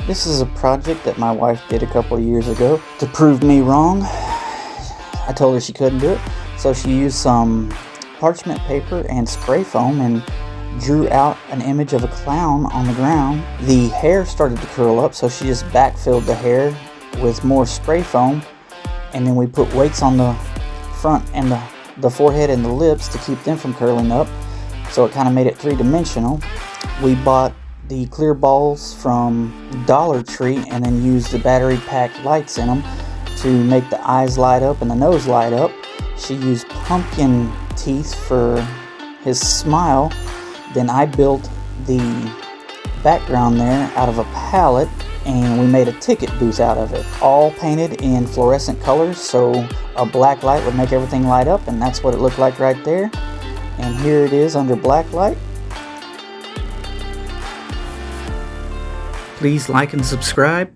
This is a project that my wife did a couple of years ago to prove me wrong. I told her she couldn't do it, so she used some parchment paper and spray foam and drew out an image of a clown on the ground. The hair started to curl up, so she just backfilled the hair with more spray foam, and then we put weights on the front and the forehead and the lips to keep them from curling up, so it kind of made it three-dimensional. We bought the clear balls from Dollar Tree and then used the battery pack lights in them to make the eyes light up and the nose light up. She used pumpkin teeth for his smile. Then I built the background there out of a palette, and we made a ticket booth out of it, all painted in fluorescent colors, so a black light would make everything light up, and that's what it looked like right there. And here it is under black light. Please like and subscribe.